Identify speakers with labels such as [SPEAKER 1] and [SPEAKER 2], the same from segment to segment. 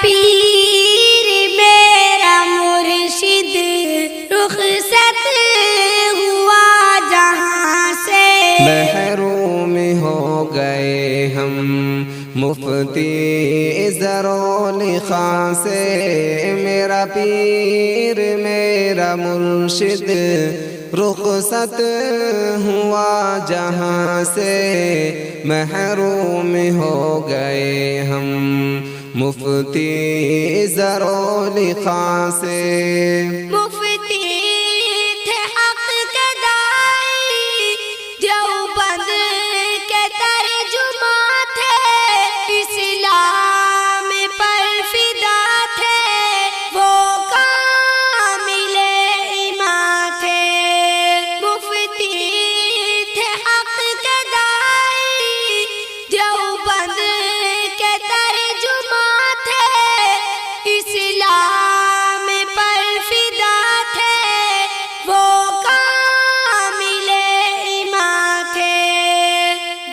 [SPEAKER 1] پیر میرا مرشد رخصت ہوا جہاں سے،
[SPEAKER 2] محروم ہو گئے ہم مفتی زرعلی خان سے، میرا پیر میرا مرشد رخصت ہوا جہاں سے، محروم ہو گئے ہم مفتی زرعلی خان سے۔
[SPEAKER 1] مفتی تھے حق کے دائی، دیوبند کے ترجمہ تھے، اسلام پر فدا تھے، وہ کامل ایمان تھے۔ مفتی تھے حق کے دائی، دیوبند کے ترجمہ تھے، اسلام پر فدا تھے، وہ کامل ایمان تھے۔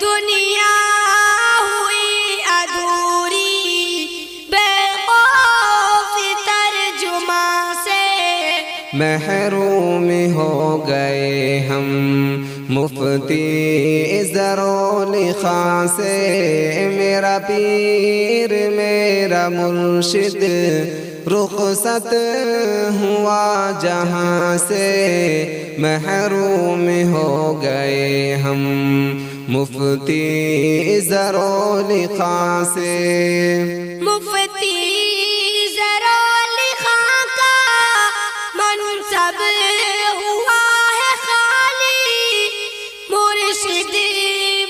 [SPEAKER 1] دنیا ہوئی ادھوری بے خوف ترجمہ سے،
[SPEAKER 2] محروم ہو گئے ہم مفتی زرعلی خان سے، میرا پیر میرا مرشد رخصت ہوا جہاں سے، محروم ہو گئے ہم مفتی زرعلی خان سے۔
[SPEAKER 1] مفتی زرعلی خان کا منصب ہوا ہے خالی، مرشد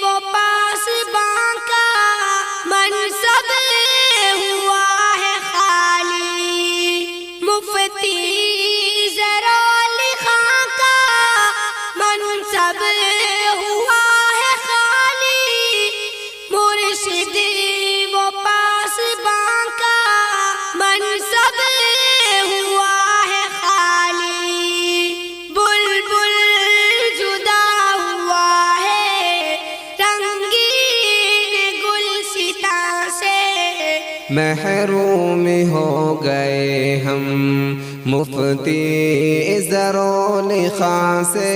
[SPEAKER 1] وہ پاسباں کا منصب ہوا ہے خالی۔ مفتی زرعلی خان کا منصب ہوا ہے خالی، مرشد وہ پاسباں کا منصب ہوا ہے خالی۔ بلبل جدا ہوا ہے رنگین گلستاں سے،
[SPEAKER 2] محروم ہو گئے ہم مفتی زرعلی خان سے،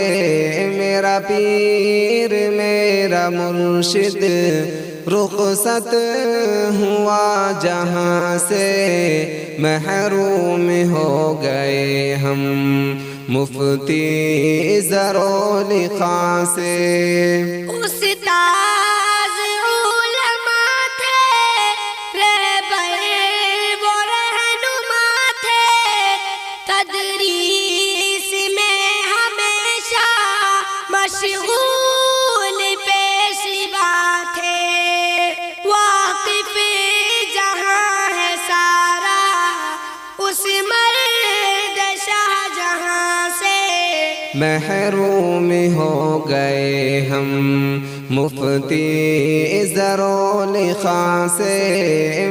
[SPEAKER 2] میرا پیر میرا مرشد رخصت ہوا جہاں سے، محروم ہو گئے ہم مفتی زرعلی خان سے۔
[SPEAKER 1] استاذ علماء تھے، رہبر وہ رہنما تھے، تدریس میں ہمیشہ مشغول پیشوا تھے، واقف جہاں ہے سارا اس مرد شاہ جہاں سے،
[SPEAKER 2] محروم ہو گئے ہم مفتی زرعلی خان سے،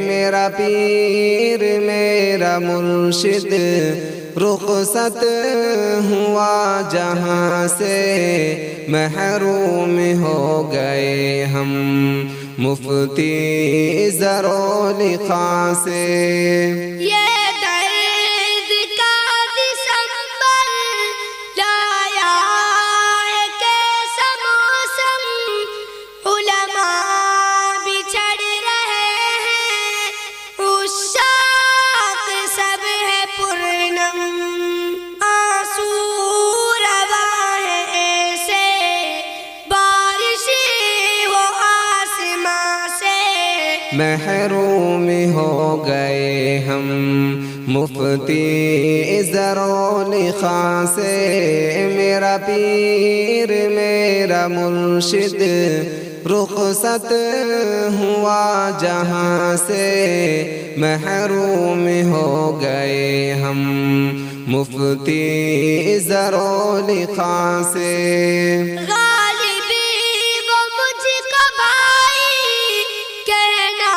[SPEAKER 2] میرا پیر میرا مرشد رخصت ہوا جہاں سے، محروم ہو گئے ہم مفتی زرعلی خان سے۔
[SPEAKER 1] یہ درد کا دسمبر لایا ہے کیسا موسم، علماء بچھڑ رہے ہیں، عشاق سب ہے پرنم، آنسو روا ہے ایسے بارش ہو آسماں سے،
[SPEAKER 2] محروم ہو گئے ہم مفتی زرعلی خان سے، میرا پیر میرا مرشد رخصت ہوا جہاں سے، محروم ہو گئے ہم مفتی زرعلی خان سے۔
[SPEAKER 1] غالبی وہ مجھ کو بھائی کہنا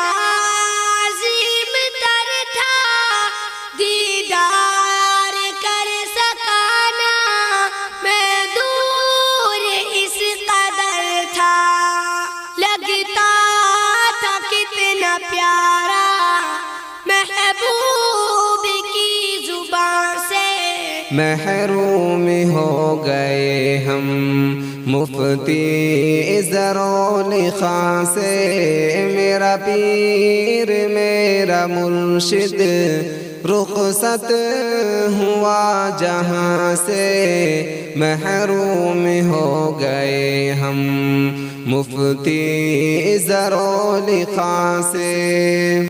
[SPEAKER 1] عظیم تر تھا، دیدار کر سکانا میں دور اس قدر تھا، لگتا تھا کتنا پیارا محبوب
[SPEAKER 2] محروم ہو گئے ہم مفتی زرعلی خاں سے میرا پیر میرا مرشد رخصت ہوا جہاں سے محروم ہو گئے ہم مفتی زرعلی خاں سے